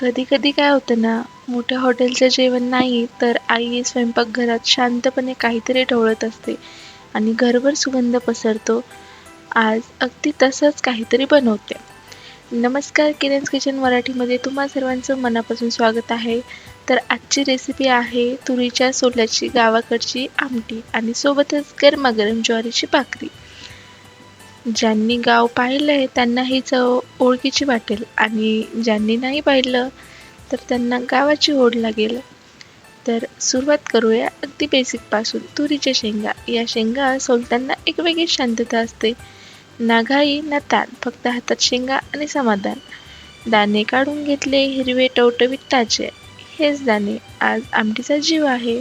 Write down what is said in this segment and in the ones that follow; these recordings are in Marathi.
कधी कधी काय होतं ना, मोठ्या हॉटेलचं जेवण नाही तर आई स्वयंपाकघरात शांतपणे काहीतरी ढवळत असते आणि घरभर सुगंध पसरतो. आज अगदी तसंच काहीतरी बनवते. नमस्कार, किरण's किचन मराठीमध्ये तुम्हा सर्वांचं मनापासून स्वागत आहे. तर आजची रेसिपी आहे तुरीच्या सोल्याची गावाकडची आमटी आणि सोबतच गरमागरम ज्वारीची भाकरी. ज्यांनी गाव पाहिलंय त्यांना ही चव ओळखीची वाटेल आणि ज्यांनी नाही पाहिलं तर त्यांना गावाची ओढ लागेल. तर सुरुवात करूया अगदी बेसिक पासून. तुरीच्या शेंगा. या शेंगा सोलताना एक वेगळी शांतता असते. ना घाई ना ताण, फक्त हातात शेंगा आणि समाधान. दाणे काढून घेतले, हिरवे टवटवीत ताजे. हेच दाणे आज आमटीचा जीव आहे.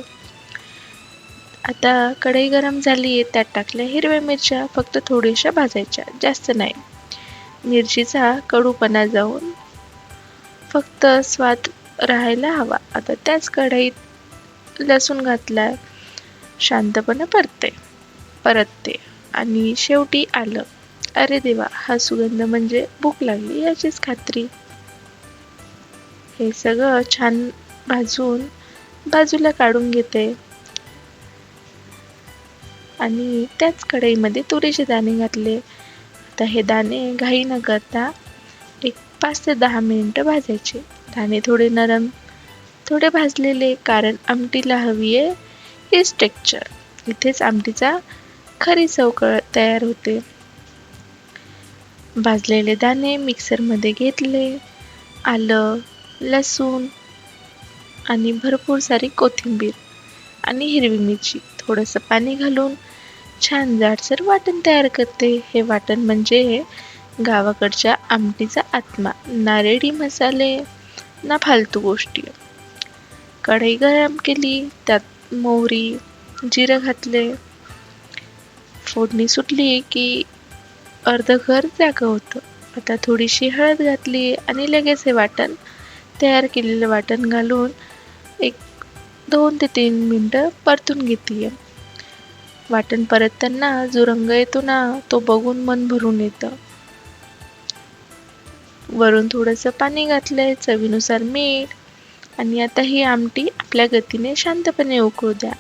आता कढई गरम झाली, त्यात टाकल्या हिरव्या मिरच्या, फक्त थोड्याशा भाजायच्या, जास्त नाही. मिरचीचा कडूपणा जाऊन फक्त स्वाद राहायला हवा. आता त्याच कढईत लसूण घातलाय, शांतपणे परतते आणि शेवटी आलं. अरे देवा, हा सुगंध म्हणजे भूक लागली याचीच खात्री. हे सगळं छान भाजून बाजूला काढून घेते आणि त्याच कढईमध्ये तुरीचे दाणे घातले. आता हे दाणे घाई न करता एक 5 ते 10 मिनिटं भाजायचे. दाणे थोडे नरम, थोडे भाजलेले, कारण आमटीला हवी आहे हेच टेक्स्चर. इथेच आमटीचा खरी चव तयार होते. भाजलेले दाणे मिक्सरमध्ये घेतले. आलं, लसूण आणि भरपूर सारी कोथिंबीर आणि हिरवी मिरची, थोडंसं पाणी घालून छान जाडसर वाटण तयार करते. हे वाटण म्हणजे गावाकडच्या आमटीचा आत्मा. ना रेडी मसाले ना फालतू गोष्टी. कढई गरम केली, त्यात मोहरी, जिरं घातले. फोडणी सुटली की अर्ध घर जागं होतं. आता थोडीशी हळद घातली आणि लगेच हे वाटण, तयार केलेलं वाटण घालून एक 2 ते 3 मिनिटं परतून घेतली. वाटण परतताना जो रंग येतो ना, तो बघून मन भरून येतं. वरून थोडंसं पाणी घातलंय, चवीनुसार मीठ. आणि आता ही आमटी आपल्या गतीने शांतपणे उकळू द्या.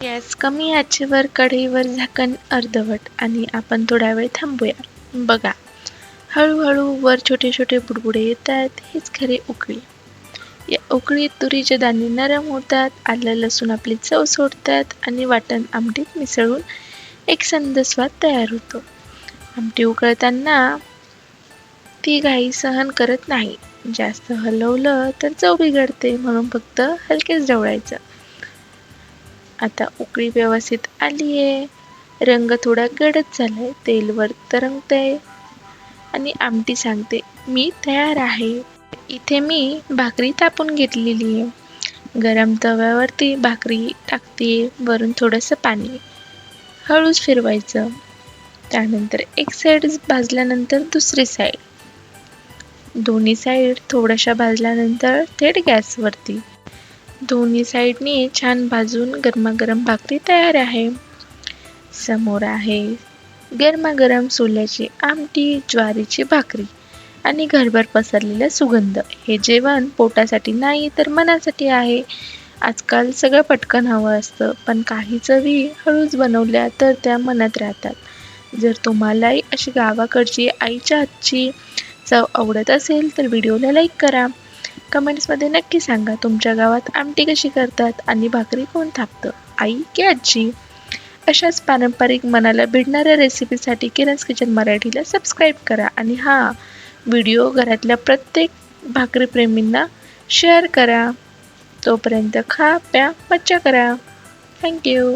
गॅस कमी आचेवर कढईवर झाकण अर्धवट आणि आपण थोडा वेळ थांबूया. बघा, हळूहळू वर छोटे छोटे बुडबुडे येतात. हेच खरी उकळी. या उकळीत तुरीचे दाणे नरम होतात, आलं लसूण आपली चव सोडतात आणि वाटण आमटीत मिसळून एक संध स्वाद तयार होतो. आमटी उकळताना ती घाई सहन करत नाही. जास्त हलवलं तर चव बिघडते, म्हणून फक्त हलकेच ढवळायचं. आता उकळी व्यवस्थित आलीये, रंग थोडा गडद झालाय, तेल वर तरंगतंय आणि आमटी सांगते मी तयार आहे. इथे मी भाकरी तापून घेतलेली आहे. गरम तव्यावरती भाकरी टाकते, वरून थोडंसं पाणी, हळूच फिरवायचं. त्यानंतर एक साईड भाजल्यानंतर दुसरी साईड, दोन्ही साईड थोड्याशा भाजल्यानंतर थेट गॅसवरती. दोन्ही साईडनी छान भाजून गरमागरम भाकरी तयार आहे. समोर आहे गरमागरम सोल्याची आमटी, ज्वारीची भाकरी आणि घरभर पसरलेला सुगंध. हे जेवण पोटासाठी नाही तर मनासाठी आहे. आजकाल सगळं पटकन हवं असतं, पण काही चवी हळूच बनवल्या तर त्या मनात राहतात. जर तुम्हालाही अशी गावाकडची आईच्या हातची चव आवडत असेल तर व्हिडिओला लाईक करा. कमेंट्समध्ये नक्की सांगा तुमच्या गावात आमटी कशी करतात आणि भाकरी कोण थापतं, आई की आजी. अशाच पारंपरिक मनाला भिडणाऱ्या रेसिपीसाठी किरण's किचन मराठीला सबस्क्राईब करा आणि हा व्हिडिओ घरातल्या प्रत्येक भाकरीप्रेमींना शेअर करा. तोपर्यंत खा, प्या, मज्जा करा. थँक्यू.